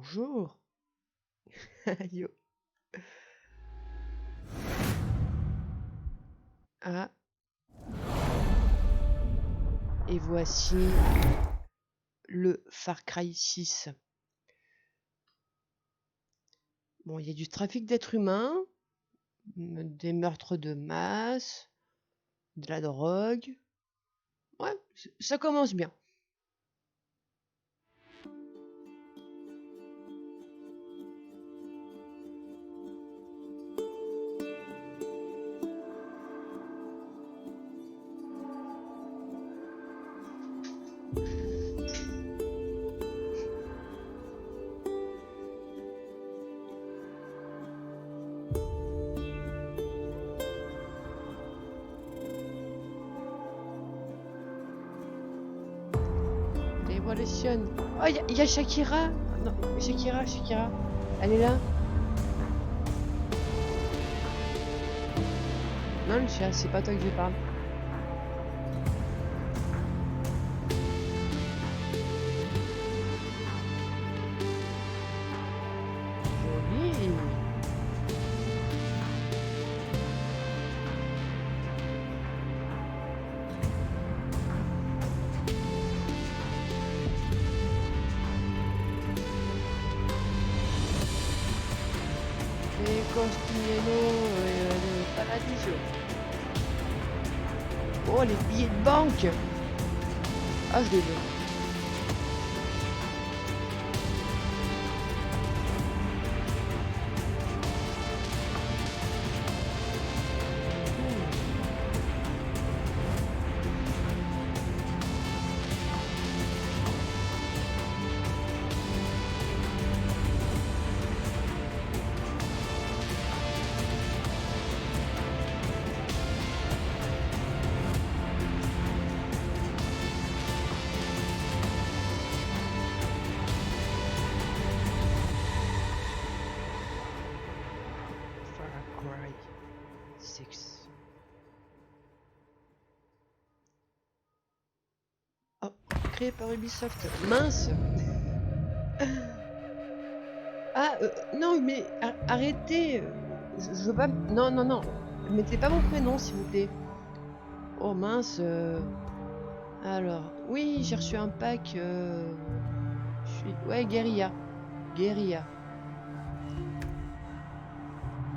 Bonjour. Yo. Ah. Et voici le Far Cry 6. Bon, il y a du trafic d'êtres humains, des meurtres de masse, de la drogue. Ouais, ça commence bien. Dévolution. Oh, il y a Shakira. Non, Shakira. Elle est là. Non, le chat, c'est pas toi que je parle. Joli. Et Costiello, le Paradiso. Oh, les billets de banque. Ah, je les veux. Far Cry 6. Oh, créé par Ubisoft. Mince. Ah, non, mais arrêtez. Je veux pas... Non. Mettez pas mon prénom, s'il vous plaît. Oh, mince. Alors, oui, j'ai reçu un pack. Ouais, Guérilla.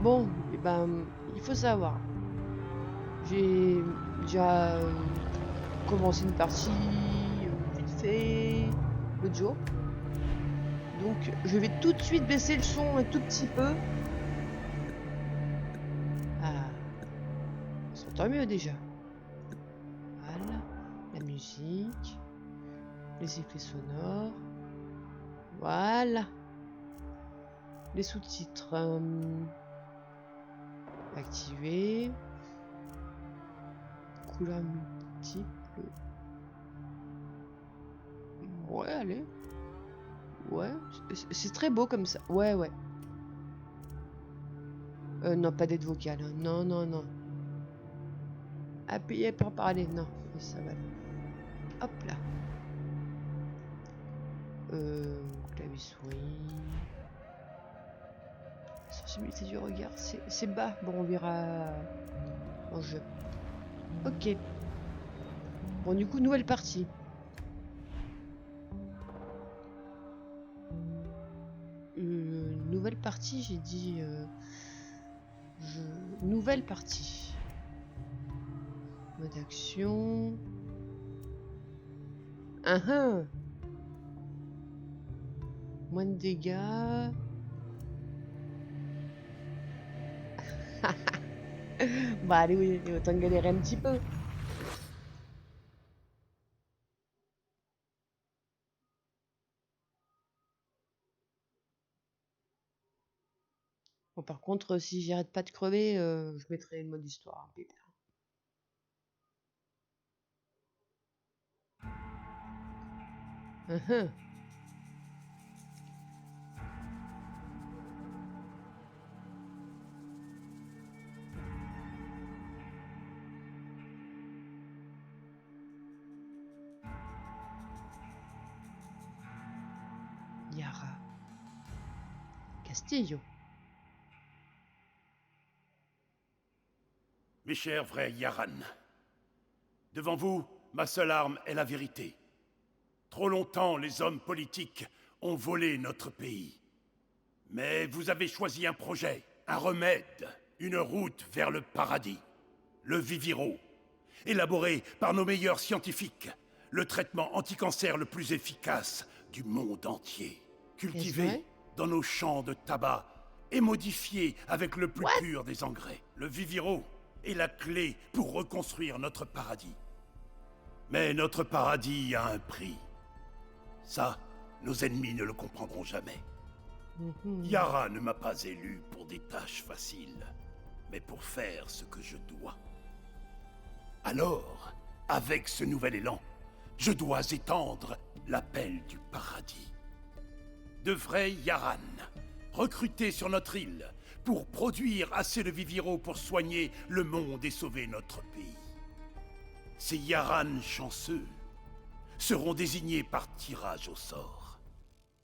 Bon, et ben, il faut savoir. J'ai déjà commencé une partie vite fait l'autre jour. Donc, je vais tout de suite baisser le son un tout petit peu. Ah, on s'entend mieux déjà. Voilà, la musique, les effets sonores. Voilà, les sous-titres activés. Couleurs multiples. Ouais, allez. Ouais, c'est très beau comme ça. Ouais. Non, pas d'aide vocale. Hein. Non. Appuyez pour parler. Non, ça va. Hop là. Clavier souris. Sensibilité du regard, c'est bas. Bon, on verra en jeu. Ok. Bon, du coup, nouvelle partie. Nouvelle partie, j'ai dit... Nouvelle partie. Mode action. Moins de dégâts. Bah allez, oui, autant galérer un petit peu. Bon, par contre, si j'arrête pas de crever, je mettrai le mode histoire. Yara. Castillo. Mes chers frères Yaran, devant vous, ma seule arme est la vérité. Trop longtemps, les hommes politiques ont volé notre pays. Mais vous avez choisi un projet, un remède, une route vers le paradis. Le Viviro, élaboré par nos meilleurs scientifiques. Le traitement anti-cancer le plus efficace du monde entier. Cultivé dans nos champs de tabac et modifié avec le plus pur des engrais. Le Viviro est la clé pour reconstruire notre paradis. Mais notre paradis a un prix. Ça, nos ennemis ne le comprendront jamais. Yara ne m'a pas élu pour des tâches faciles, mais pour faire ce que je dois. Alors, avec ce nouvel élan, je dois étendre l'appel du paradis. De vrais Yaran, recrutés sur notre île, pour produire assez de Viviro pour soigner le monde et sauver notre pays. Ces Yaran chanceux seront désignés par tirage au sort.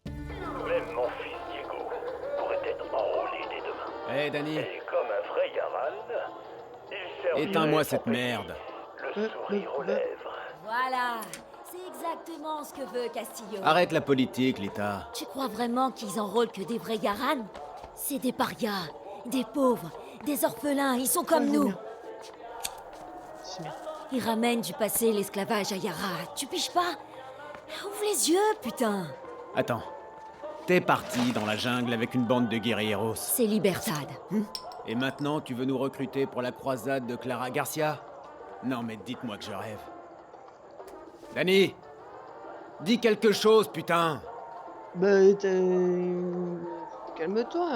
Même mon fils Diego pourrait être enrôlé dès demain. Hé, Danny, Et comme un vrai Yaran, il servirait éteins-moi son cette pays, merde. le sourire aux lèvres. Voilà, c'est exactement ce que veut Castillo. Arrête la politique, Lita. Tu crois vraiment qu'ils enrôlent que des vrais Yaran? C'est des parias, des pauvres, des orphelins, ils sont comme nous. Ils ramènent du passé l'esclavage à Yara, tu piges pas? Ouvre les yeux, putain. Attends. T'es parti dans la jungle avec une bande de guerrilleros. C'est Libertad. Et maintenant, tu veux nous recruter pour la croisade de Clara Garcia? Non, mais dites-moi que je rêve. Danny! Dis quelque chose, putain! Bah, calme-toi.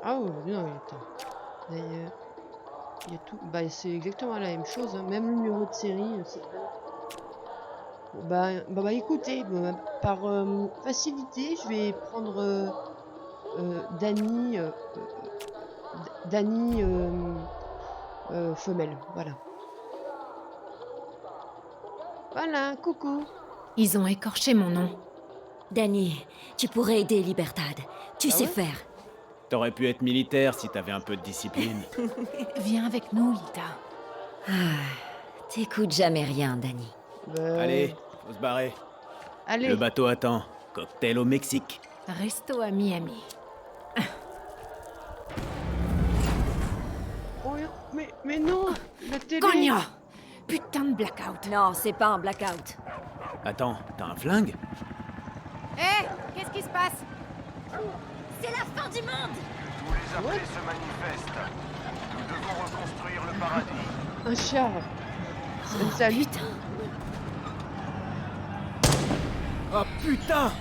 Ah ouais, non, attends. D'ailleurs, il y a tout. Bah, c'est exactement la même chose. Hein. Même le numéro de série, c'est très. Bah, écoutez, par facilité, je vais prendre Danny. Danny femelle. Voilà. Voilà, coucou. Ils ont écorché mon nom. Danny, tu pourrais aider Libertad. Tu sais faire. T'aurais pu être militaire si t'avais un peu de discipline. Viens avec nous, Lita. T'écoutes jamais rien, Danny. Bah, Allez, faut se barrer. allez. Le bateau attend. Cocktail au Mexique. Resto à Miami. Oh, mais non, la télé. Cogna! Putain de blackout. Non, c'est pas un blackout. Attends, t'as un flingue? Hé, qu'est-ce qui se passe? C'est la fin du monde! Tous les appelés se manifestent. Nous devons reconstruire le paradis. Un char. Salut. Putain! Oh putain!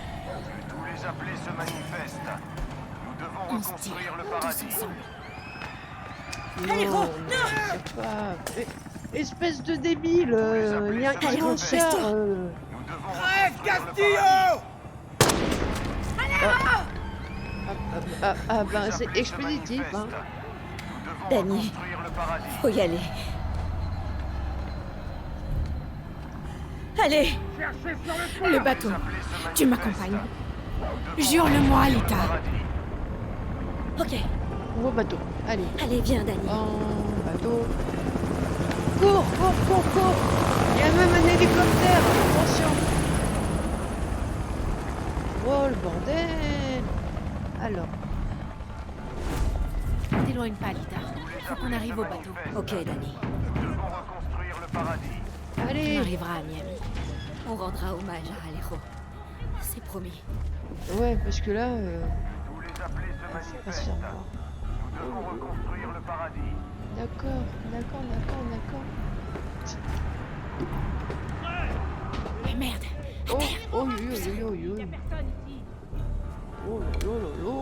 Tous les appelés se manifestent. Nous devons On se reconstruire tire, le tous paradis. ensemble. Allez, Non, Ro, c'est pas. Espèce de débile. Il y a Allez, un Ro, char. Nous devons reconstruire le paradis. Ben c'est expéditif. Hein. Nous devons Danny. reconstruire le paradis. faut y aller. Allez! Le bateau. Tu m'accompagnes. Jure-le-moi, Lita. Ok, Au bateau. Allez. allez, viens, Danny. En bateau. Cours, cours, cours, cours. Il y a même un hélicoptère. Attention. Oh le bordel. Alors. T'éloigne pas, Lita. Faut qu'on arrive au bateau. Ok, Danny. Nous devons reconstruire le paradis. On Allez. arrivera à Miami. On rendra hommage à Alejo. C'est promis. Ouais, parce que là, Tous les appelés se faut pas se manifestent. faire voir. Nous devons reconstruire le paradis. D'accord, d'accord. Mais merde. Oh, oh, yo. Oh, lolo.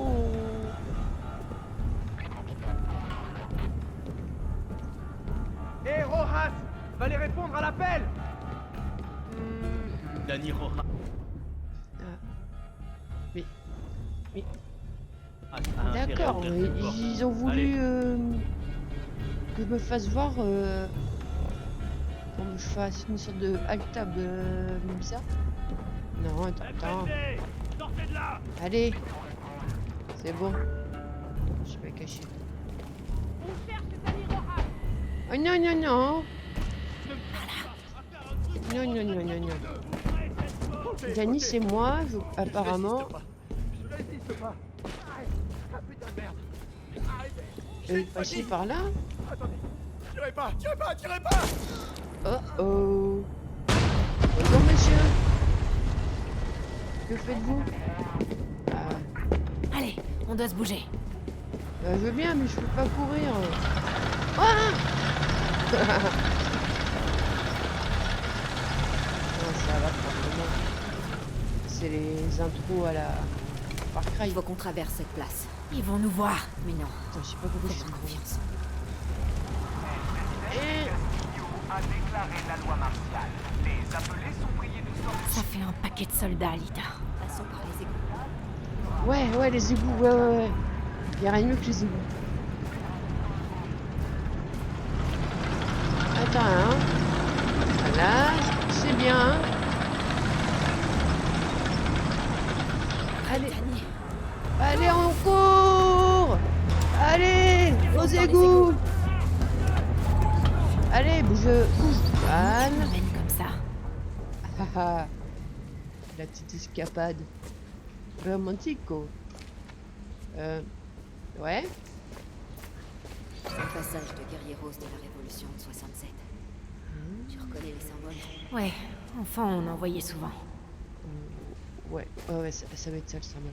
Hé Rojas, fallait répondre à l'appel. Danny Rojas. Mais a intérêt à d'accord, ouvrir cette porte. ils ont voulu que je me fasse voir, qu'on me fasse une sorte de altab comme ça. Non, attends. Sortez de là! Allez. C'est bon. Je vais cacher. Oh non, non, non. Non, non, non, non, non. Danny, c'est moi, apparemment. Je résiste pas. Arrête. Ah putain de merde. Arrêtez. Je vais passer par là. Attendez. Tirez pas, tirez pas, tirez pas. Oh oh. Bonjour monsieur. Que faites-vous? Allez, on doit se bouger. Je veux bien, mais je peux pas courir. Ah. Non, ça va probablement. C'est les intros à la Far Cry. Il faut qu'on traverse cette place. Ils vont nous voir. Mais non, Putain, je sais pas pourquoi je suis fais-moi con. confiance. Eh, a déclaré la loi martiale. Les appelés sont priés de sortir. Ça fait un paquet de soldats, Alita. Passons par les égouts. ouais, les égouts, ouais. Y a rien de mieux que les égouts. Attends, hein. Voilà, c'est bien. Allez, Danny, allez, on court. Allez, aux égouts. Allez, bouge. Voilà. Tu m'emmènes comme ça. Haha. La petite escapade. Romantico. Ouais. c'est un passage de guerrieros de la Révolution de 67. Tu reconnais les symboles? Ouais, enfin, on en voyait souvent. Ouais, ça va être ça le symbole.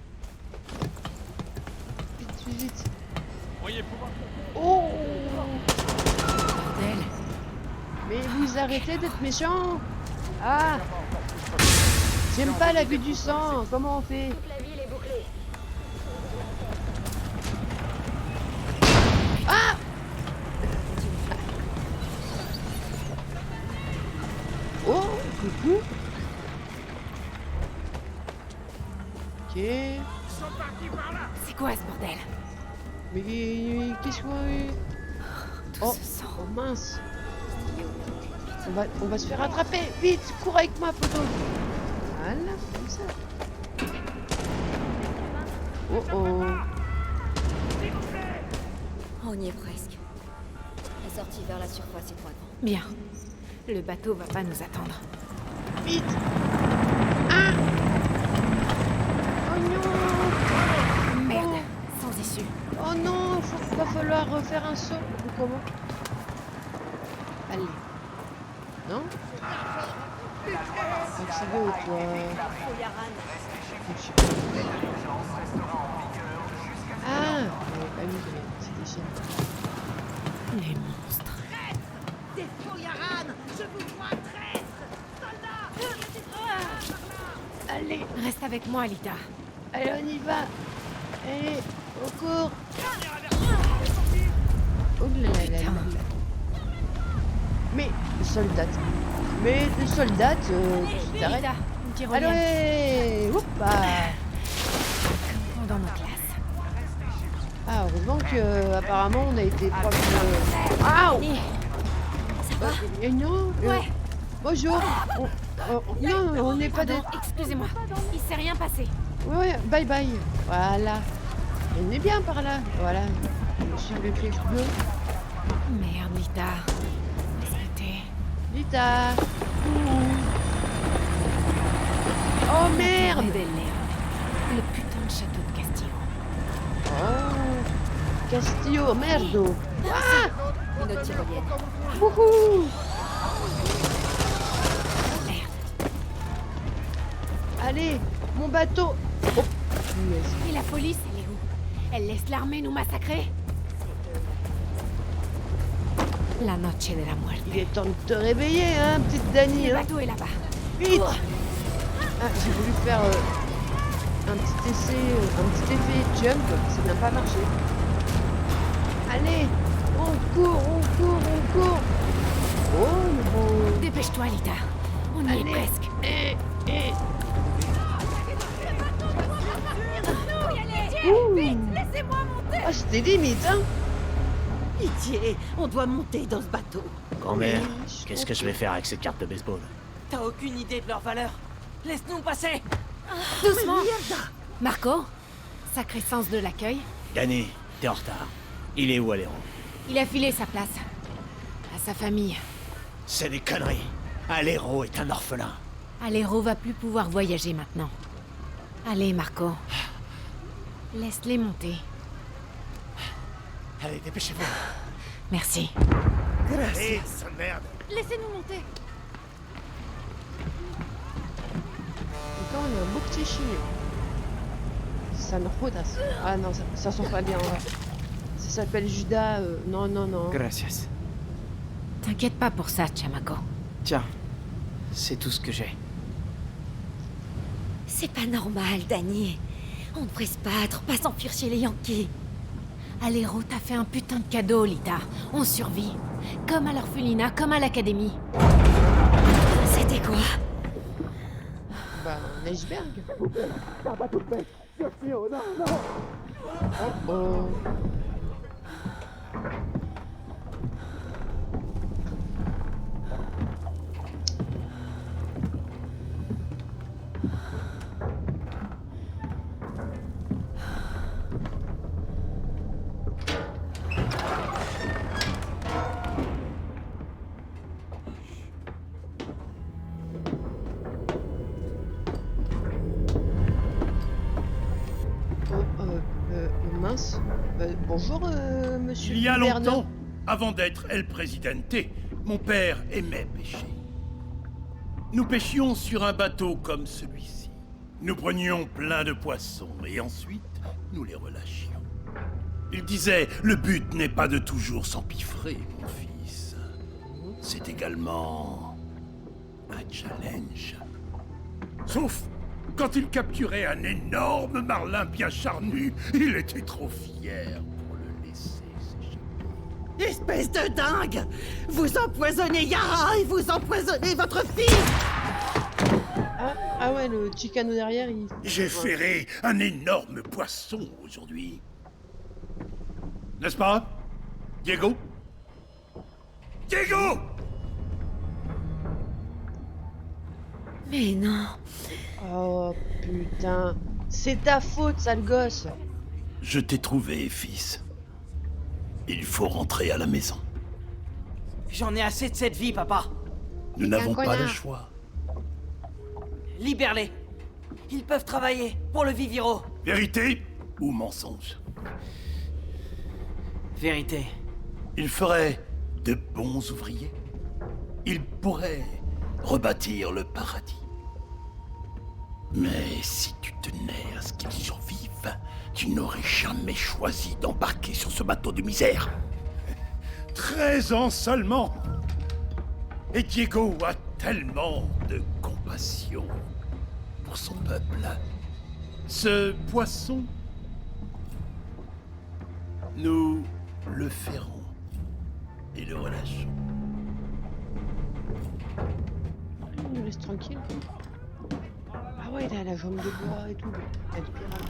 Vite, vite. Voyez pouvoir. Oh! Bordel. Mais vous arrêtez d'être méchants! Ah! J'aime pas la vue du sang, comment on fait? La ville est bouclée. Ah! Oh! Coucou! Ok. C'est quoi ce bordel? Mais qu'est-ce qu'on a eu? Tout Oh, ce sang. oh mince! On va se faire attraper! Vite! Cours avec moi, poteau! Voilà, comme ça. Oh oh! On y est presque. La sortie vers la surface est trop grande. Bien. Le bateau va pas nous attendre. Vite! Ah! Oh non! Merde, sans issue. Oh non! Va falloir refaire un saut. Ou comment? Allez. Non? Accéder au toit. Je sais pas. Ah! Ouais, bah oui, c'est des chaînes. Les monstres. Allez! Reste avec moi, Alita. Allez, on y va! Allez! Au cours! Oh là là là là. Mais, soldate. Mais, soldate, tu t'arrêtes. Alita, une tyrolienne. Allez! Hoppa! Dans nos classes. Ah, heureusement que, apparemment, on a été proche de... Ah! Danny, Non! Ouais. Bonjour! Non, on n'est pas de... pardon, excusez-moi. Il s'est rien passé. Ouais, bye bye. Voilà. On est bien par là. Voilà. Je suis le flèche bleu. Merde, Lita. C'était... Lita. Oh merde. Le putain de château de Castillo. Oh. Castillo, merdo. Ah. Une autre tyrolienne. Wouhou. Merde. Allez, mon bateau. Oh. Punaise. Et la police, elle est où? Elle laisse l'armée nous massacrer? La noche de la muerte. Il est temps de te réveiller, hein, petite Dani. Le Hein. bateau est là-bas. Vite. Ah, j'ai voulu faire un petit essai, un petit effet jump, ça n'a pas marché. Allez, on court, on court, on court. Oh, le beau. Dépêche-toi, Lita. On y est Allez. presque. Ouh. Ah, c'était limite, hein. Pitié, on doit monter dans ce bateau. Grand-mère, je qu'est-ce que je vais faire avec cette carte de baseball? T'as aucune idée de leur valeur? Laisse-nous passer. Doucement. Marco, sacré sens de l'accueil. Danny, t'es en retard. Il est où, Alero? Il a filé sa place. À sa famille. C'est des conneries. Alero est un orphelin. Alero va plus pouvoir voyager maintenant. Allez, Marco. Laisse-les monter. Allez, dépêchez-vous. Merci. Hé, sa merde! Laissez-nous monter. Encore, on a un beau petit chien. Ça me rodasse. Ah non, ça sent pas bien, ouais. Ça s'appelle Judas. Non, non, non. Gracias. T'inquiète pas pour ça, Chamako. Tiens, c'est tout ce que j'ai. C'est pas normal, Danny. On devrait se battre, pas s'enfuir chez les Yankees. Alero t'a fait un putain de cadeau, Lita. On survit. Comme à l'orphelinat, comme à l'académie. C'était quoi? Bah, un iceberg. Un bateau de pêche. Oh non, non. Oh. Mince. Bonjour, monsieur. Il y a gouverneur. longtemps, avant d'être El Presidente, mon père aimait pêcher. Nous pêchions sur un bateau comme celui-ci. Nous prenions plein de poissons et ensuite nous les relâchions. Il disait, le but n'est pas de toujours s'empiffrer, mon fils. C'est également un challenge. Sauf quand il capturait un énorme marlin bien charnu, il était trop fier pour le laisser s'échapper. Espèce de dingue! Vous empoisonnez Yara et vous empoisonnez votre fille! Ah ouais, le Chicano derrière, il... J'ai ferré un énorme poisson aujourd'hui. N'est-ce pas, Diego? Diego! Mais non. Oh putain. C'est ta faute, sale gosse. Je t'ai trouvé, fils. Il faut rentrer à la maison. J'en ai assez de cette vie, papa. Nous T'es un n'avons pas le connard. choix. Libère-les. Ils peuvent travailler pour le Viviro. Vérité ou mensonge? Vérité. Ils feraient de bons ouvriers. Ils pourraient rebâtir le paradis. Mais si tu tenais à ce qu'ils survivent, tu n'aurais jamais choisi d'embarquer sur ce bateau de misère. 13 ans seulement. Et Diego a tellement de compassion pour son peuple. Ce poisson, nous le ferrons et le relâchons. Il nous laisse tranquille. Ah ouais, il a la jambe de bois et tout. Elle est pirate.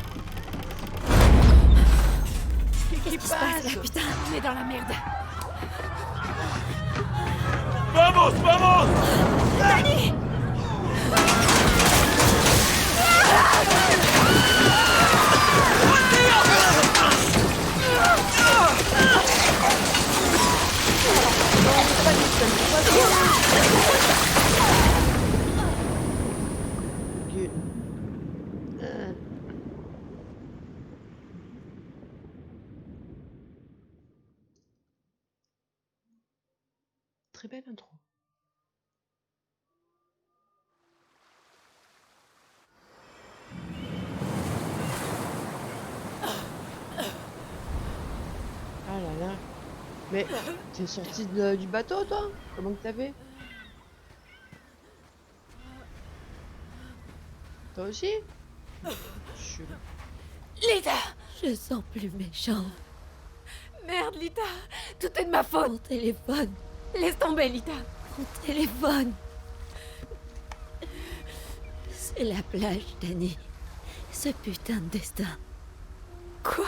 Qu'est-ce qui se passe là, putain? On est dans la merde. Vamos, vamos! Danny! Dieu. Très belle intro. Ah là là. Mais t'es sorti du bateau, toi? Comment que t'as fait? Toi aussi? Chelou. Lita! Je sens plus méchant. Merde, Lita! Tout est de ma faute! Mon téléphone. Laisse tomber, Lita! Mon téléphone. C'est la plage, Danny. Ce putain de destin. Quoi?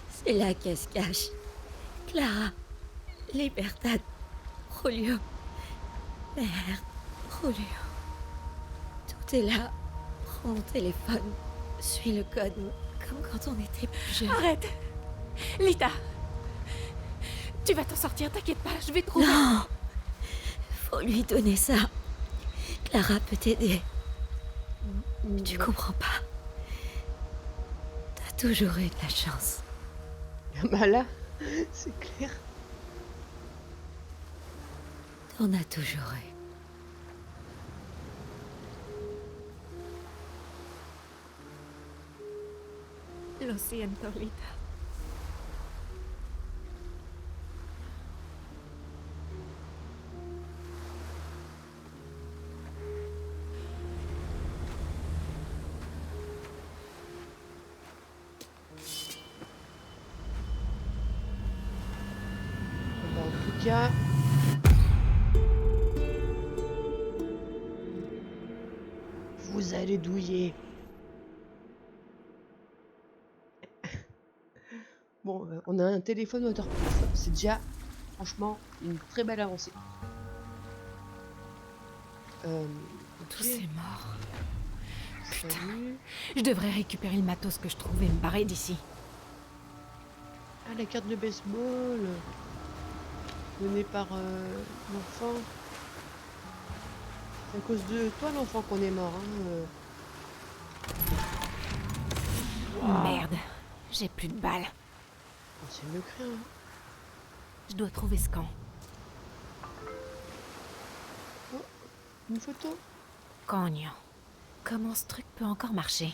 C'est là qu'elle se cache. Clara. Libertad. Julio. Merde. Julio. Tout T'es là, prends mon téléphone, suis le code, comme quand on était plus jeunes. Arrête! Lita! Tu vas t'en sortir, t'inquiète pas, je vais trouver... Non! Faut lui donner ça. Clara peut t'aider. Tu comprends pas? T'as toujours eu de la chance. Bah là, c'est clair. T'en as toujours eu. Lo siento, Lita. Bah, en tout cas... Vous allez douiller. Bon, on a un téléphone waterproof. C'est déjà, franchement, une très belle avancée. Tous ces morts. Salut. Je devrais récupérer le matos que je trouve et me barrer d'ici. Ah, la carte de baseball. Donnée par l'enfant. C'est à cause de toi, l'enfant, qu'on est mort. Hein. Merde, j'ai plus de balles. Oh, c'est mieux que rien. Je dois trouver ce camp. Une photo. Cogne. Comment ce truc peut encore marcher?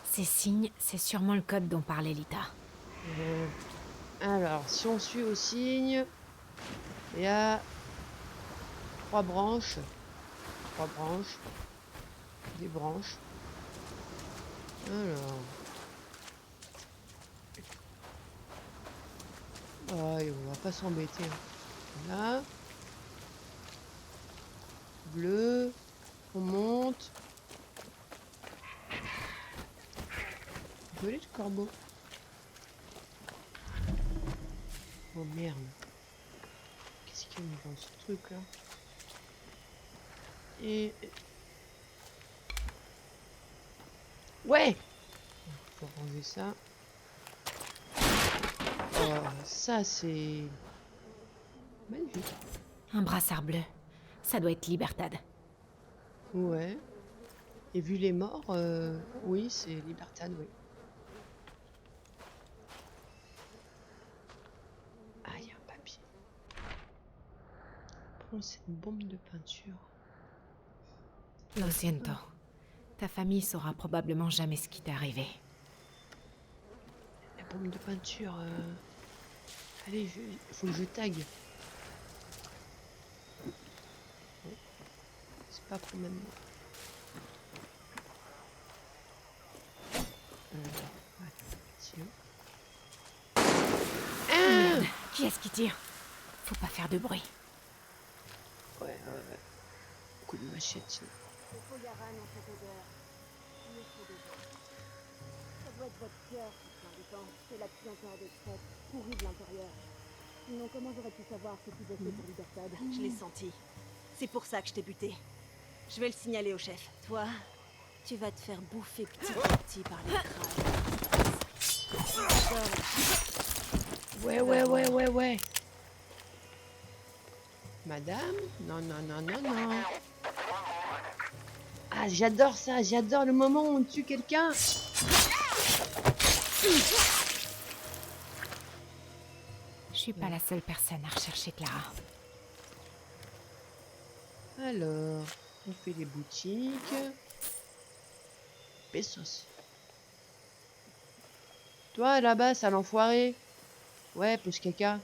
Ces signes, c'est sûrement le code dont parlait Lita. Alors, si on suit au signe, il y a 3 branches. 3 branches. Des branches. Alors. Ouais, on va pas s'embêter. Hein. Là. Bleu. On monte. Joli le corbeau. Oh merde. Qu'est-ce qu'il y a dans ce truc là? Et... Ouais! Faut ranger ça. Oh, ça c'est... magnifique. Un brassard bleu. Ça doit être Libertad. Ouais. Et vu les morts, oui, c'est Libertad, oui. Ah, il y a un papier. Prends cette bombe de peinture. Lo siento. Ta famille saura probablement jamais ce qui t'est arrivé. La bombe de peinture. Allez, faut que je tag. Bon. C'est pas pour maintenant. Tiens. Merde, qui est-ce qui tire? Faut pas faire de bruit. Ouais. Coup de machette. Tiens. Il faut Yaran en cette odeur. Il faut des gens. Ça doit être votre cœur qui prend du temps. C'est l'action en détresse, pourrie de l'intérieur. Sinon, comment j'aurais pu savoir ce qu'ils avaient fait pour Libertad? Je l'ai senti. C'est pour ça que je t'ai buté. Je vais le signaler au chef. Toi, tu vas te faire bouffer petit à petit par les crabes. Ouais. Madame? Non. Ah, j'adore ça, j'adore le moment où on tue quelqu'un. Je suis pas la seule personne à rechercher Clara. Alors, on fait les boutiques. Pesos. Toi, là-bas, sale enfoiré. Ouais, pousse caca.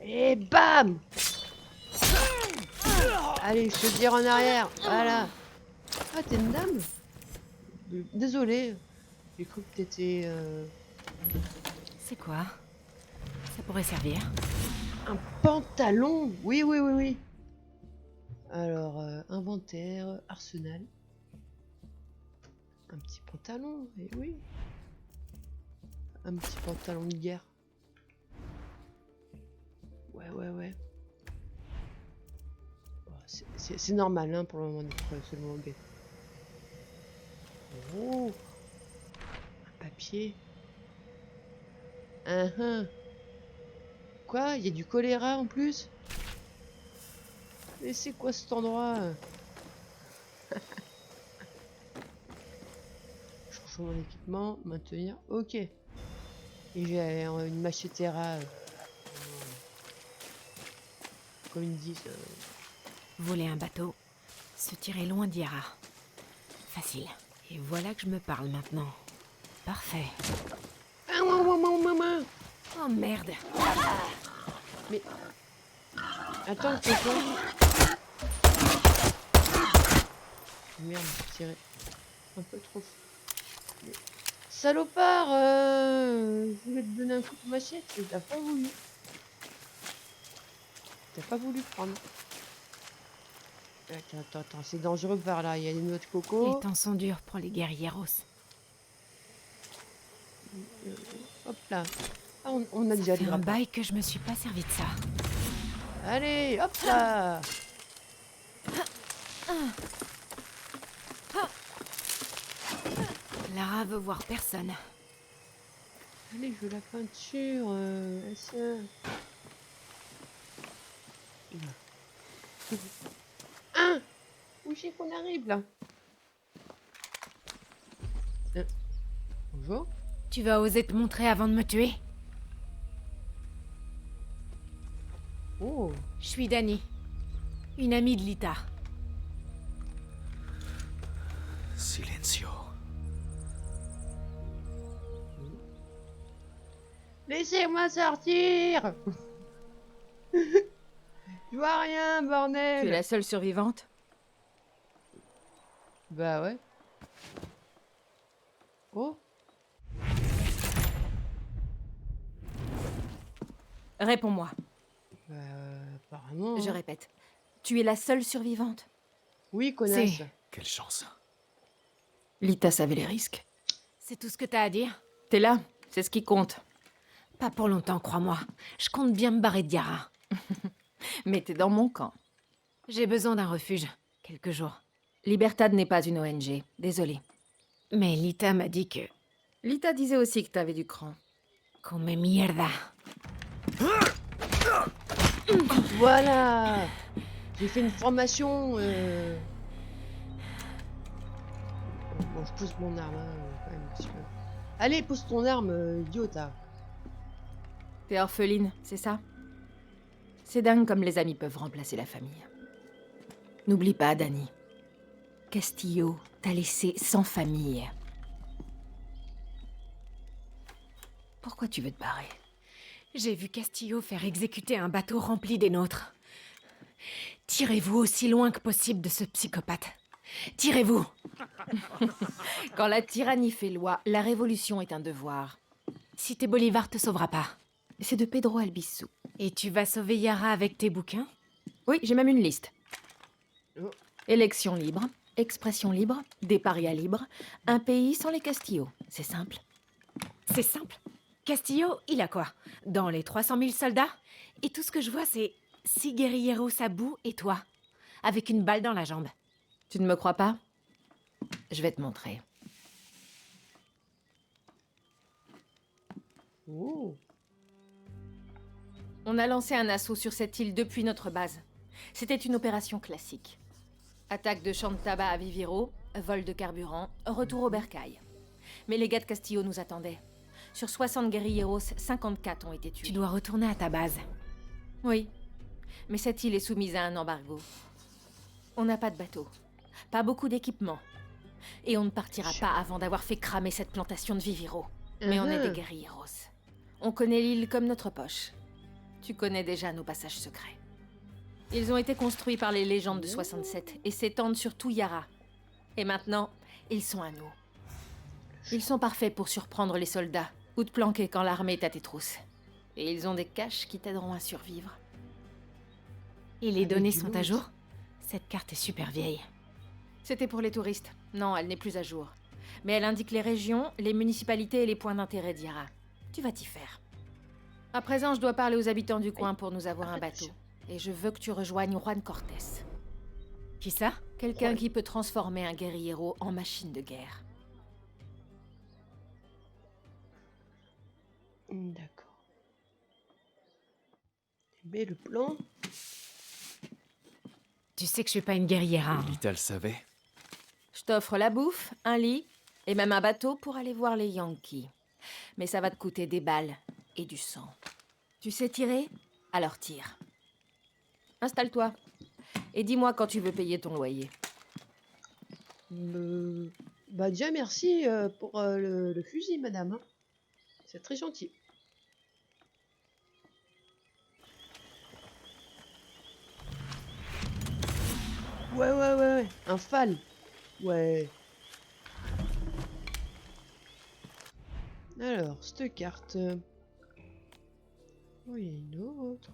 Et bam! Allez, je te tire en arrière. Voilà. Ah, t'es une dame? Désolé. J'ai cru que t'étais... C'est quoi? Ça pourrait servir. Un pantalon. Oui. Alors, inventaire, arsenal. Un petit pantalon, et oui. Un petit pantalon de guerre. Ouais. Oh, C'est normal, hein, pour le moment, d'être seulement bête. Oh, un papier. Quoi? Il y a du choléra en plus? Mais c'est quoi cet endroit? Change mon équipement, maintenir, ok. Et j'ai une machetera. Comme ils disent. Voler un bateau, se tirer loin d'Yara. Facile. Et voilà que je me parle maintenant. Parfait. Oh merde. Mais... Attends, c'est quoi? Merde, j'ai tiré un peu trop. Mais... Salopard, je voulais te donner un coup de machette, et t'as pas voulu. T'as pas voulu prendre. Attends, c'est dangereux par là, il y a des noix de coco. Les temps sont durs pour les guerrieros. Hop là. Ah, on a déjà fait des un bail que je me suis pas servi de ça. Allez, hop là. Lara veut voir personne. Allez, je veux la peinture. Où c'est qu'on arrive là? Bonjour. Tu vas oser te montrer avant de me tuer? Oh. Je suis Dani, une amie de Lita. Silencio. Laissez-moi sortir. Je vois rien, bordel. Tu es la seule survivante? Bah ouais. Oh. Réponds-moi. Bah apparemment. Je répète. Tu es la seule survivante? Oui, connasse. Quelle chance. Lita savait les risques. C'est tout ce que t'as à dire? T'es là, c'est ce qui compte. Pas pour longtemps, crois-moi. Je compte bien me barrer de Yara. Mais t'es dans mon camp. J'ai besoin d'un refuge. Quelques jours. Libertad n'est pas une ONG. Désolée. Mais Lita m'a dit que... Lita disait aussi que t'avais du cran. Come mierda. Voilà. J'ai fait une formation. Bon, je pose mon arme, quand même. Parce que... Allez, pose ton arme, idiote. T'es orpheline, c'est ça? C'est dingue comme les amis peuvent remplacer la famille. N'oublie pas, Dani. Castillo t'a laissé sans famille. Pourquoi tu veux te barrer? J'ai vu Castillo faire exécuter un bateau rempli des nôtres. Tirez-vous aussi loin que possible de ce psychopathe. Tirez-vous. Quand la tyrannie fait loi, la révolution est un devoir. Cité Bolivar te sauvera pas. C'est de Pedro Albizu. Et tu vas sauver Yara avec tes bouquins? Oui, j'ai même une liste. Oh. Élection libre, expression libre, des parias libres, un pays sans les Castillo. C'est simple. C'est simple. Castillo, il a quoi? Dans les 300 000 soldats? Et tout ce que je vois, c'est 6 guerrilleros à bout et toi, avec une balle dans la jambe. Tu ne me crois pas? Je vais te montrer. Oh. On a lancé un assaut sur cette île depuis notre base. C'était une opération classique. Attaque de champs de tabac à Viviro, vol de carburant, retour au bercail. Mais les gars de Castillo nous attendaient. Sur 60 guerrilleros, 54 ont été tués. Tu dois retourner à ta base. Oui, mais cette île est soumise à un embargo. On n'a pas de bateau, pas beaucoup d'équipement. Et on ne partira pas avant d'avoir fait cramer cette plantation de Viviro. Mais on est des guerrilleros. On connaît l'île comme notre poche. Tu connais déjà nos passages secrets. Ils ont été construits par les légendes de 67 et s'étendent sur tout Yara. Et maintenant, ils sont à nous. Ils sont parfaits pour surprendre les soldats ou te planquer quand l'armée est à tes trousses. Et ils ont des caches qui t'aideront à survivre. Et les Avec données du sont loot. à jour? Cette carte est super vieille. C'était pour les touristes. Non, elle n'est plus à jour. Mais elle indique les régions, les municipalités et les points d'intérêt d'Yara. Tu vas t'y faire. À présent, je dois parler aux habitants du coin pour nous avoir un bateau. Et je veux que tu rejoignes Juan Cortés. Qui ça? Quelqu'un qui peut transformer un guerriero en machine de guerre. D'accord. Mais le plan... Tu sais que je suis pas une guerrière, hein. Lita le savait. Je t'offre la bouffe, un lit et même un bateau pour aller voir les Yankees. Mais ça va te coûter des balles et du sang. Tu sais tirer? Alors tire. Installe-toi. Et dis-moi quand tu veux payer ton loyer. Bah déjà merci pour le fusil, madame. Hein. C'est très gentil. Ouais. Un fal. Ouais. Alors, cette carte. Oh, il y a une autre.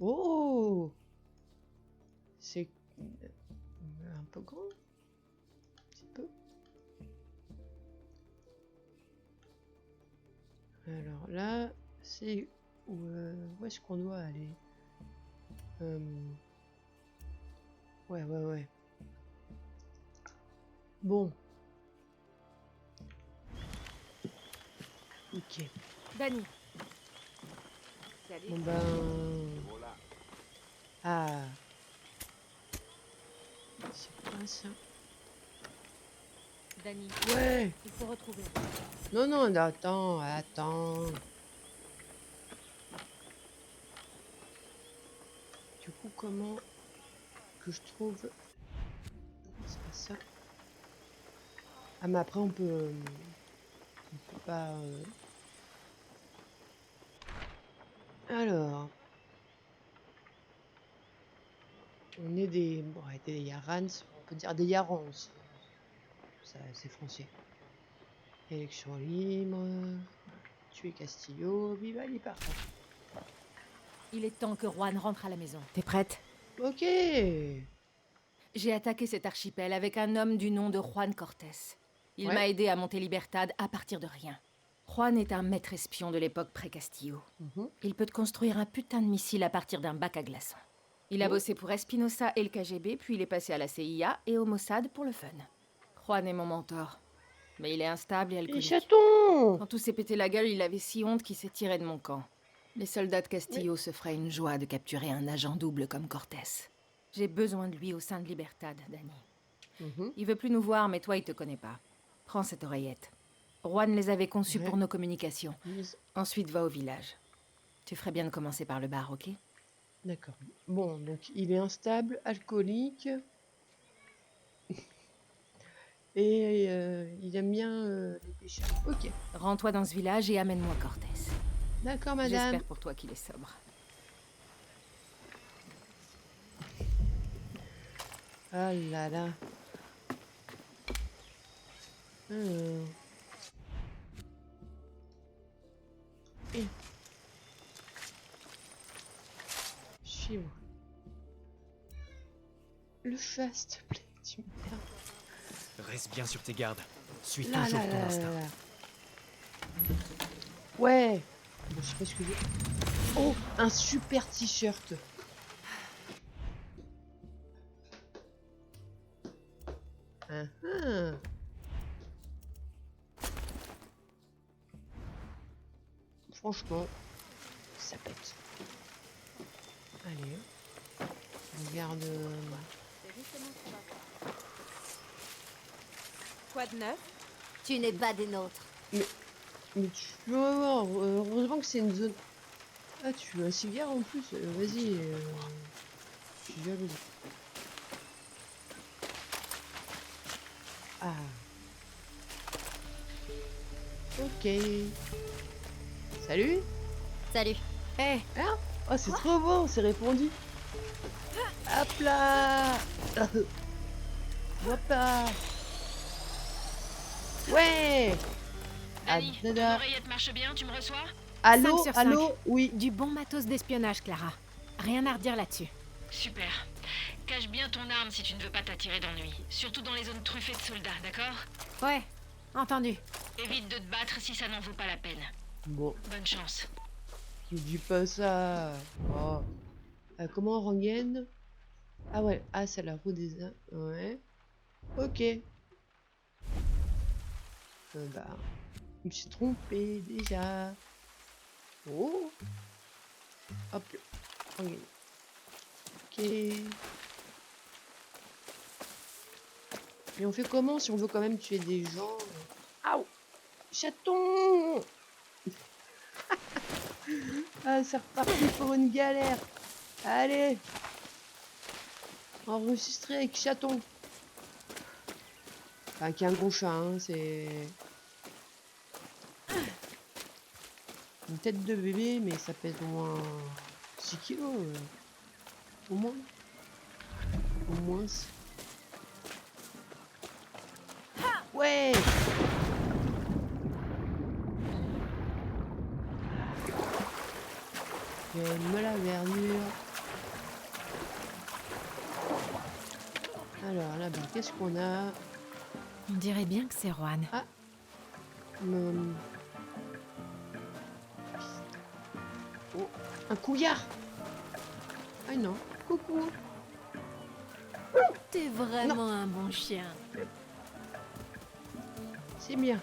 Oh! C'est un peu grand. Un petit peu. Alors là, c'est où est-ce qu'on doit aller? Ouais. Bon. Ok. Dani. Salut. Bon ben... Ah. C'est quoi ça? Dani. Ouais. Il faut retrouver. Non, attends. Du coup, comment que je trouve... C'est pas ça. Ah, mais après, on peut pas... Alors... On est des... Bon, des Yarans, on peut dire des Yarans. Ça, c'est français. Élection libre... Tuer Castillo... Viva les parfait. Il est temps que Juan rentre à la maison. T'es prête? Ok. J'ai attaqué cet archipel avec un homme du nom de Juan Cortés. Il Ouais. m'a aidé à monter Libertad à partir de rien. Juan est un maître espion de l'époque pré-Castillo. Il peut te construire un putain de missile à partir d'un bac à glaçons. Il a bossé pour Espinosa et le KGB, puis il est passé à la CIA et au Mossad pour le fun. Juan est mon mentor. Mais il est instable et Les alcoolique. chatons. Quand tout s'est pété la gueule, il avait si honte qu'il s'est tiré de mon camp. Les soldats de Castillo se feraient une joie de capturer un agent double comme Cortés. J'ai besoin de lui au sein de Libertad, Dani. Il veut plus nous voir, mais toi, il te connaît pas. Prends cette oreillette. Juan les avait conçus pour nos communications. Ensuite, va au village. Tu ferais bien de commencer par le bar, ok? D'accord. Bon, donc il est instable, alcoolique. Et il aime bien les pêcheurs. Ok. Rends-toi dans ce village et amène-moi Cortés. D'accord, madame. J'espère pour toi qu'il est sobre. Ah là là. Alors. Et. Suivre. Le chat, s'il te plaît, tu m'énerves. Reste bien sur tes gardes. Suis Là, toujours là, ton là, instinct. là, là. Ouais. Bon, je sais pas ce que j'ai. Oh, un super t-shirt. Franchement, ça pète. Allez, on regarde. Quoi de neuf? Tu n'es pas des nôtres. Mais tu vas voir, heureusement que c'est une zone. Ah, tu veux un cigare en plus? Vas-y. Je suis jalouse. Ah. Ok. Salut. Salut. Hé, Hein? Oh, c'est trop bon, c'est répondu. Hop là. Hop là. Ouais. Dani, Ah, ton dada. oreillette marche bien, tu me reçois? Allô, 5 sur 5. allô, oui. Du bon matos d'espionnage, Clara. Rien à redire là-dessus. Super. Cache bien ton arme si tu ne veux pas t'attirer d'ennui. Surtout dans les zones truffées de soldats, d'accord? Ouais, entendu. Évite de te battre si ça n'en vaut pas la peine. Bon, Bonne chance. tu dis pas ça. Oh. Comment Rangen? Ah ouais, ah c'est la roue des... Ouais. Ok. Bah, je me suis trompé déjà. Oh. Hop. Ok. Ok. Mais on fait comment si on veut quand même tuer des gens? Aouh! Chaton! Ah, c'est reparti pour une galère. Allez! Enregistré avec chaton. Enfin, qui est un gros chat, hein, c'est... Une tête de bébé, mais ça pèse au moins 6 kilos. Au moins. Au moins. Ouais! J'aime la verdure. Alors là-bas, qu'est-ce qu'on a? On dirait bien que c'est Juan. Ah. Oh, un couillard. Ah non, coucou. T'es vraiment un bon chien. C'est bien.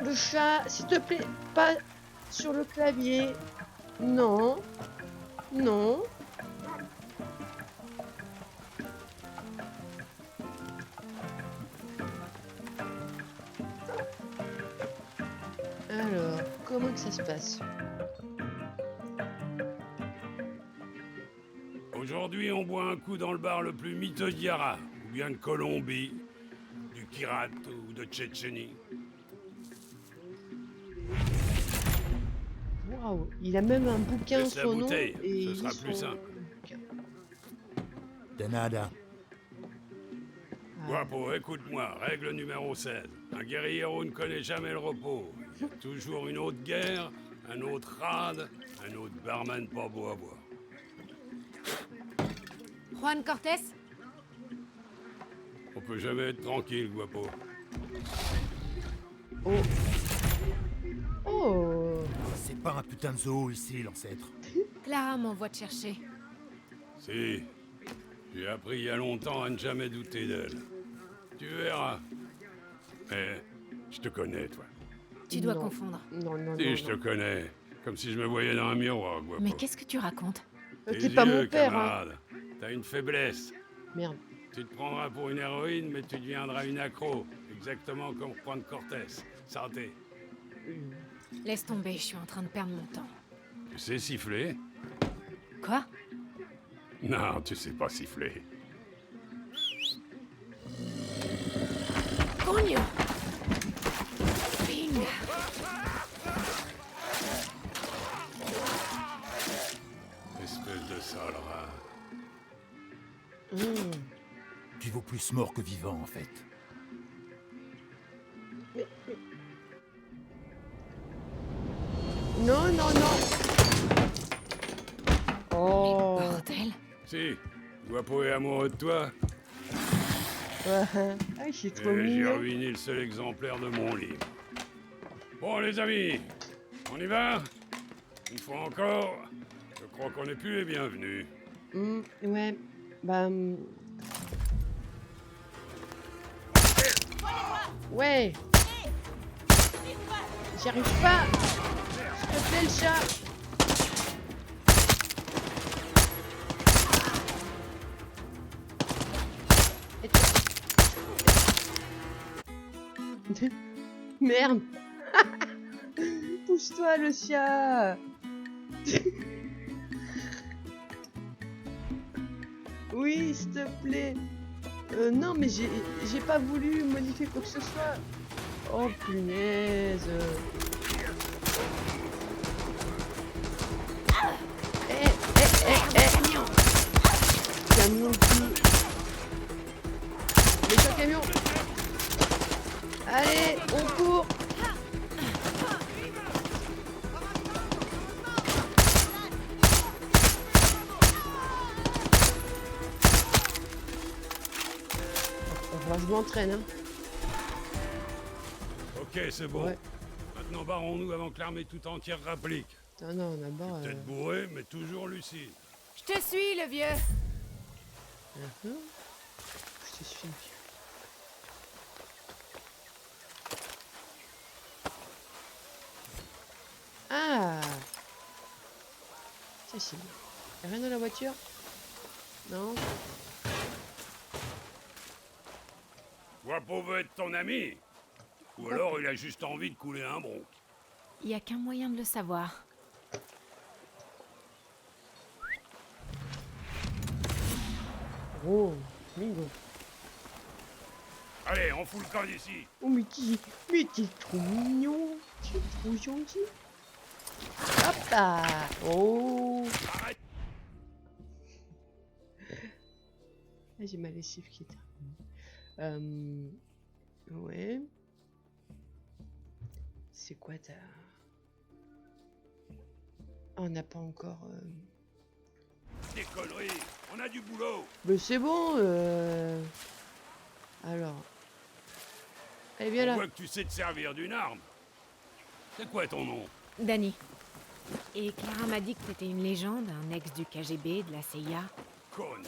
Le chat, s'il te plaît, pas sur le clavier. Non. Non. Alors, comment que ça se passe? Aujourd'hui, on boit un coup dans le bar le plus miteux de Yara, ou bien de Colombie, du Kirat ou de Tchétchénie. Waouh, il a même un bouquin Laisse la son nom bouteille, et ce il sera dit plus son simple. bouquin. De nada. Guapo, écoute-moi, règle numéro 16. Un guerriero ne connaît jamais le repos. Il y a toujours une autre guerre, un autre rade, un autre barman pas beau à boire. Juan Cortés? On peut jamais être tranquille, Guapo. Oh. Oh. C'est pas un putain de zoo ici, l'ancêtre. Clara m'envoie te chercher. Si, j'ai appris il y a longtemps à ne jamais douter d'elle. Tu verras. Mais je te connais, toi. Tu dois Non. confondre. Non, non, Si, non. je te connais. Comme si je me voyais dans un miroir, Guapo. Mais qu'est-ce que tu racontes? T'es Tes pas yeux, mon père, hein. camarade. T'as une faiblesse. Merde. Tu te prendras pour une héroïne, mais tu deviendras une accro. Exactement comme Juan Cortés. Santé. Laisse tomber, je suis en train de perdre mon temps. Tu sais siffler? Quoi? Non, tu sais pas siffler. Coño! Ping! Espèce de sale rat. Tu vaux plus mort que vivant, en fait. Non, non, non. Oh. Bordel! Si, Guapo est amoureux de toi, Ouais. Ah, je suis trop et j'ai mignon. ruiné le seul exemplaire de mon livre. Bon, les amis, on y va? Une fois encore, je crois qu'on n'est plus les bienvenus. Ouais. Bah. Ouais. J'y arrive pas. S'il te plaît, le chat. Et toi. Merde. Pousse-toi, le chat. Oui, s'il te plaît. Non, mais j'ai pas voulu modifier quoi que ce soit. Oh, punaise. Camion qui... Méchant camion. Allez, on court. Enfin, je m'entraîne, hein. Ok, c'est bon. Ouais. Maintenant, barrons-nous avant que l'armée tout entière rapplique. Non, non, d'abord... Peut-être bourré, mais toujours lucide. Je te suis, le vieux. Je te suis. Ah! Ça, c'est bien. Y'a rien dans la voiture? Non? Guapo veut être ton ami. Ou alors il a juste envie de couler un bronc. Il y a qu'un moyen de le savoir. Oh, bingo. Allez, on fout le camp d'ici. Oh, mais t'es trop mignon. Tu es trop gentil. Hop là. Oh. Arrête. Là, j'ai ma lessive qui est terminée. Ouais. C'est quoi ta... Ah, on n'a pas encore... Des conneries, on a du boulot. Mais c'est bon, Alors... Allez, viens On là. voit que tu sais te servir d'une arme. C'est quoi ton nom? Danny. Et Clara m'a dit que t'étais une légende, un ex du KGB, de la CIA. Conne.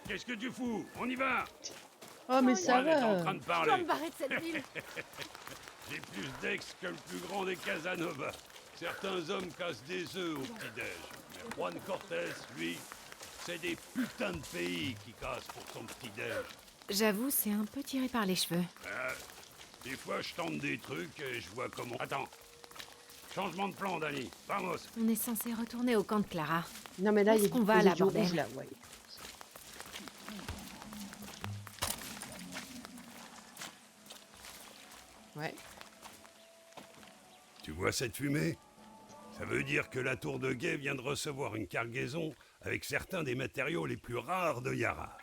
Qu'est-ce que tu fous? On y va. Oh, mais ça On est en va. train de Je dois parler. me barrer de cette ville. J'ai plus d'ex que le plus grand des Casanova. Certains hommes cassent des œufs au petit-déj. Mais Juan Cortés, lui, c'est des putains de pays qui cassent pour son petit-déj. J'avoue, c'est un peu tiré par les cheveux. Des fois, je tente des trucs et je vois comment... Attends. Changement de plan, Danny. Vamos. On est censé retourner au camp de Clara. Non, mais là, Où il y a est-ce qu'on va, là, du bordel? rouge, là, ouais. Ouais. Tu vois cette fumée? Ça veut dire que la tour de guet vient de recevoir une cargaison avec certains des matériaux les plus rares de Yara.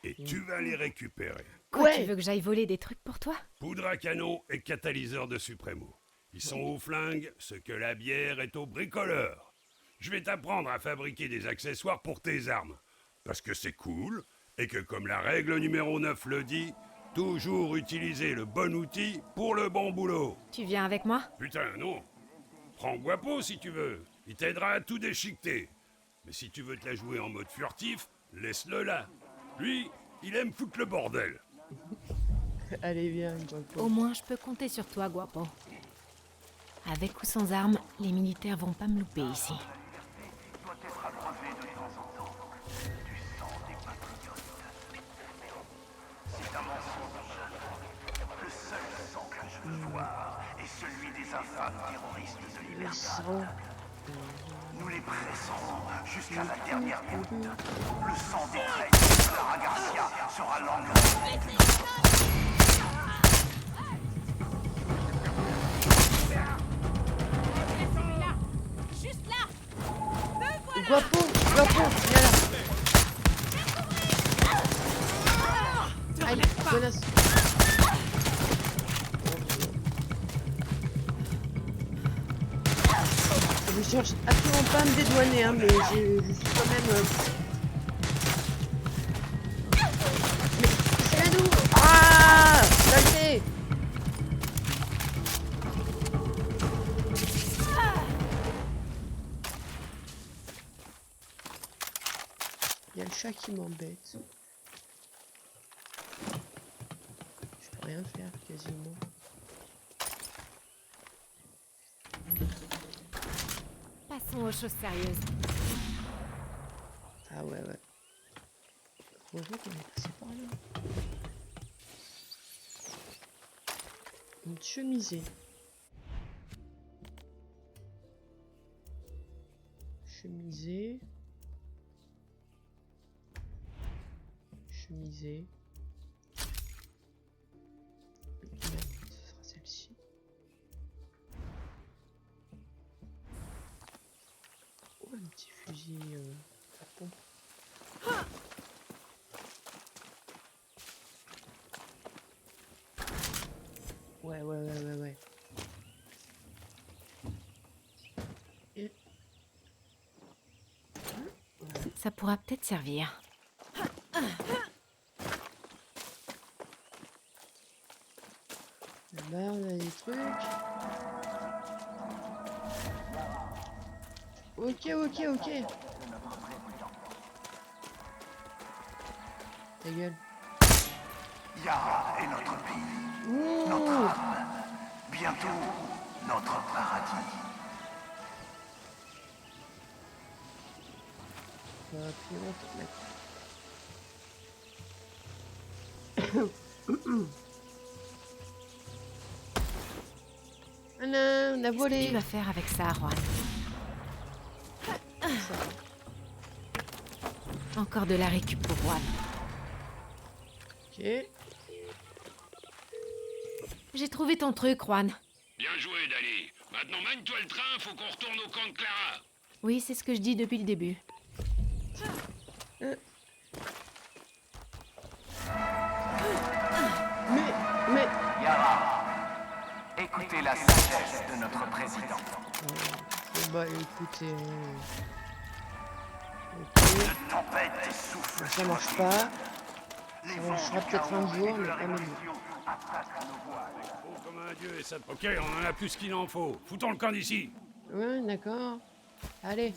Et tu vas les récupérer. Quoi, Ouais. tu veux que j'aille voler des trucs pour toi? Poudre à canon et catalyseur de Supremo. Ils sont au flingue, ce que la bière est au bricoleur. Je vais t'apprendre à fabriquer des accessoires pour tes armes. Parce que c'est cool, et que comme la règle numéro 9 le dit, toujours utiliser le bon outil pour le bon boulot. Tu viens avec moi? Putain, non. Prends Guapo si tu veux. Il t'aidera à tout déchiqueter. Mais si tu veux te la jouer en mode furtif, laisse-le là. Lui, il aime foutre le bordel. Allez, viens, Guapo. Au moins, je peux compter sur toi, Guapo. Avec ou sans armes, les militaires vont pas me louper ici. Doit être abreuvé de temps en temps du sang des patriotes. C'est un mensonge. Le seul sang que je veux voir est celui des infâmes terroristes de Le Libertad. sang. Nous les presserons jusqu'à la dernière goutte. Le sang des traîtres de Clara Garcia sera l'engrais. Guapo, Guapo, viens là. Allez, menace. Je cherche absolument pas à me dédouaner, hein, mais je suis quand même... Mais c'est à nous. Ah, saleté. Il y a le chat qui m'embête. Je peux rien faire quasiment. Passons aux choses sérieuses. Ah ouais, ouais. Heureusement qu'on est passé par là. Une chemisée. Chemisée. Chemisée. Merde, ce sera celle-ci. Oh, un petit fusil à pompe. Ouais, ouais, ouais, ouais, ouais. Et... Voilà. Ça pourra peut-être servir. Là, on a des trucs. Ok. Ta gueule. Yara est notre pays, Ouh. notre âme, bientôt notre paradis. Ça va plus longtemps, mec. Ah non, on a Qu'est-ce que volé. tu vas faire avec ça, Juan? Encore de la récup pour Juan. Ok. J'ai trouvé ton truc, Juan. Bien joué, Dali. Maintenant, mène-toi le train, faut qu'on retourne au camp de Clara. Oui, c'est ce que je dis depuis le début. Mais... Yara, écoutez la sagesse de notre président. Bah écoutez... Une tempête souffle Ça sur marche notre pas. île. Ça marchera peut-être un jour, mais pas maintenant. Bon comme un dieu et ça... Ok, on en a plus qu'il en faut. Foutons le camp d'ici. Ouais, d'accord. Allez.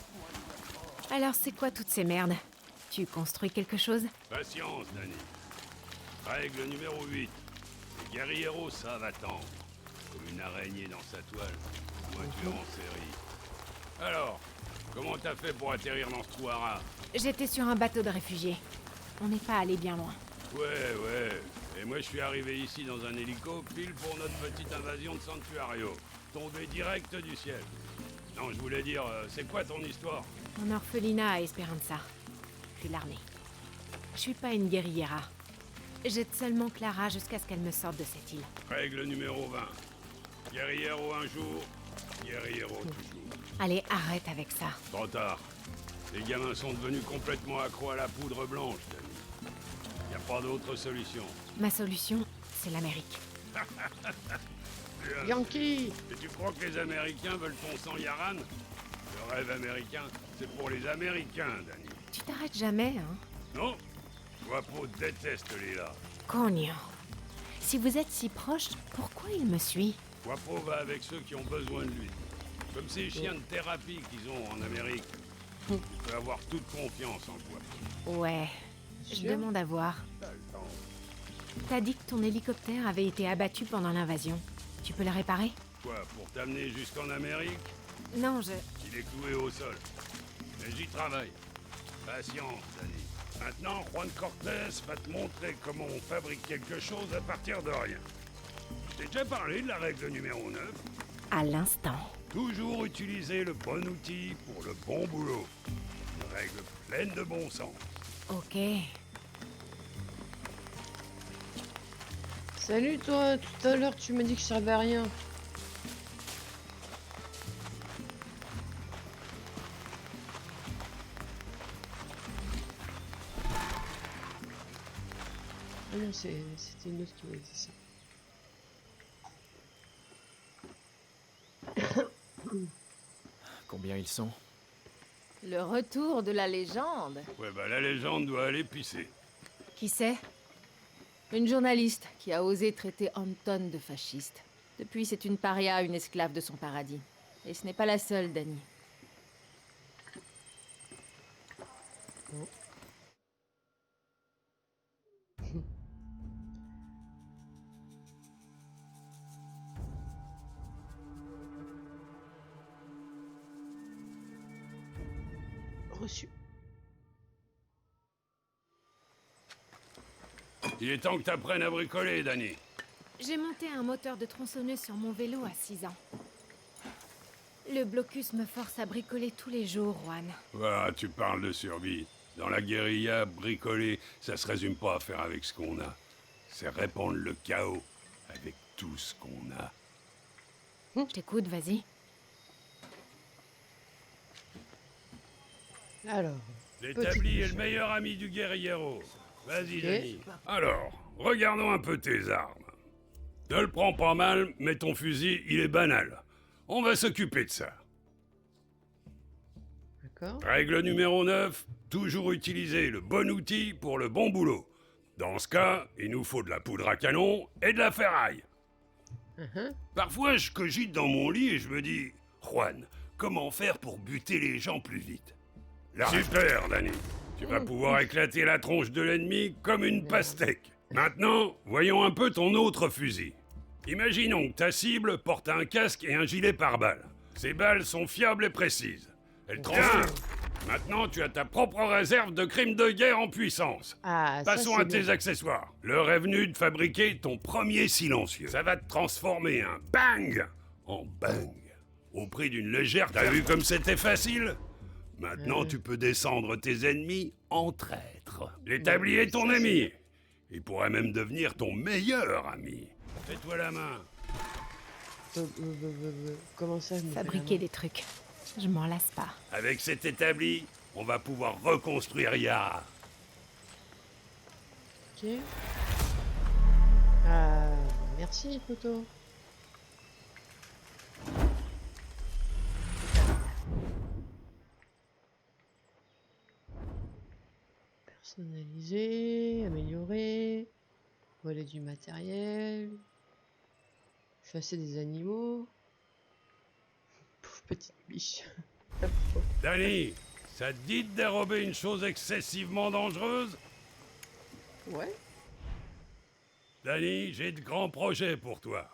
Alors, c'est quoi toutes ces merdes? Tu construis quelque chose? Patience, Danny. Règle numéro 8. Les guerrieros savent attendre. Comme une araignée dans sa toile. Moi, tu es en série. Alors, comment t'as fait pour atterrir dans ce trou à rats? J'étais sur un bateau de réfugiés. On n'est pas allé bien loin. Ouais. Et moi, je suis arrivé ici dans un hélico, pile pour notre petite invasion de Sanctuario. Tombé direct du ciel. Non, je voulais dire, c'est quoi ton histoire? Mon orphelinat à Esperanza. Puis l'armée. Je suis pas une guerriera. J'aide seulement Clara jusqu'à ce qu'elle me sorte de cette île. Règle numéro 20. Guerriero un jour, guerriero toujours. Allez, arrête avec ça. Trop tard. Les gamins sont devenus complètement accros à la poudre blanche, Danny. Y a pas d'autre solution. Ma solution, c'est l'Amérique. Yankee. Et tu crois que les Américains veulent ton sang, Yaran? Le rêve américain, c'est pour les Américains, Danny. Tu t'arrêtes jamais, hein? Non? Guapo déteste les là. Cogno. Si vous êtes si proche, pourquoi il me suit? Guapo va avec ceux qui ont besoin de lui. Comme ces chiens de thérapie qu'ils ont en Amérique. Tu peux avoir toute confiance en Guapo. Ouais, je demande à voir. T'as dit que ton hélicoptère avait été abattu pendant l'invasion. Tu peux le réparer? Quoi, pour t'amener jusqu'en Amérique? Non, je... Il est cloué au sol. Mais j'y travaille. Patience, Danny. Maintenant, Juan Cortés va te montrer comment on fabrique quelque chose à partir de rien. Je t'ai déjà parlé de la règle numéro 9. À l'instant. Toujours utiliser le bon outil pour le bon boulot. Une règle pleine de bon sens. Ok. Salut toi, tout à l'heure tu m'as dit que je servais à rien. Ah non, c'était une autre qui m'a dit ça. Combien ils sont? Le retour de la légende. Ouais, bah la légende doit aller pisser. Qui c'est? Une journaliste qui a osé traiter Anton de fasciste. Depuis, c'est une paria, une esclave de son paradis. Et ce n'est pas la seule, Danny. Reçu. Il est temps que t'apprennes à bricoler, Danny. J'ai monté un moteur de tronçonneuse sur mon vélo à 6 ans. Le blocus me force à bricoler tous les jours, Juan. Ah, tu parles de survie. Dans la guérilla, bricoler, ça se résume pas à faire avec ce qu'on a. C'est répandre le chaos avec tout ce qu'on a. Je t'écoute, vas-y. Alors. L'établi est le meilleur ami du guerriero. Vas-y, Danny. Alors, regardons un peu tes armes. Ne le prends pas mal, mais ton fusil, il est banal. On va s'occuper de ça. D'accord. Règle numéro 9, toujours utiliser le bon outil pour le bon boulot. Dans ce cas, il nous faut de la poudre à canon et de la ferraille. Parfois, je cogite dans mon lit et je me dis, Juan, comment faire pour buter les gens plus vite? Super, Danny. Tu vas pouvoir éclater la tronche de l'ennemi comme une pastèque. Maintenant, voyons un peu ton autre fusil. Imaginons que ta cible porte un casque et un gilet pare-balles. Ces balles sont fiables et précises. Elles transforment. Maintenant, tu as ta propre réserve de crimes de guerre en puissance. Ah, Passons à tes accessoires. L'heure est venue de fabriquer ton premier silencieux. Ça va te transformer un bang en bang. Au prix d'une légère... T'as vu comme c'était facile? Maintenant, tu peux descendre tes ennemis en traître. L'établi est ton ami. Il pourrait même devenir ton meilleur ami. Fais-toi la main. Comment ça, je me fais la Fabriquer main? des trucs. Je m'en lasse pas. Avec cet établi, on va pouvoir reconstruire Yara. Ok. Merci, photo. Personnaliser, améliorer, voler du matériel, chasser des animaux. Pauvre petite biche. Danny, ça te dit de dérober une chose excessivement dangereuse? Ouais. Danny, j'ai de grands projets pour toi.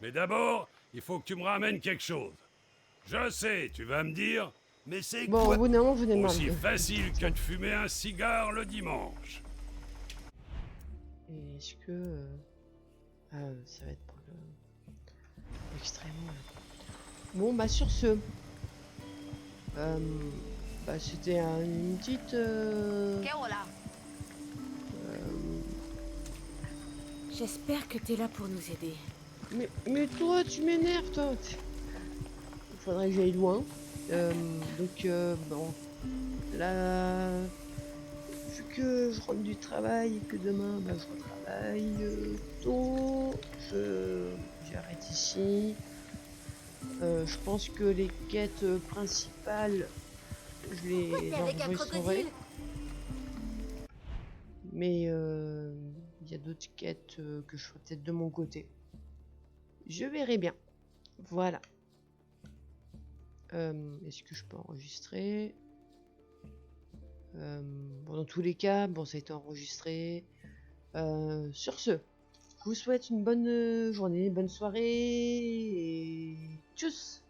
Mais d'abord, il faut que tu me ramènes quelque chose. Je sais, tu vas me dire, mais c'est Bon, quoi au bout d'un moment, vous n'êtes aussi facile que de fumer un cigare le dimanche? Et est-ce que... ça va être pour le... extrêmement... Bon, bah sur ce... bah c'était une petite... J'espère que t'es là pour nous aider. Mais toi, tu m'énerves, toi. Il faudrait que j'aille loin. Donc, bon... Là... Vu que je rentre du travail et que demain, bah, je retravaille tôt, j'arrête ici. Je pense que les quêtes principales, je les enregistrerai. Mais il y a d'autres quêtes que je ferai peut-être de mon côté. Je verrai bien. Voilà. Est-ce que je peux enregistrer? Bon, dans tous les cas, bon, ça a été enregistré. Sur ce, je vous souhaite une bonne journée, bonne soirée et tchuss!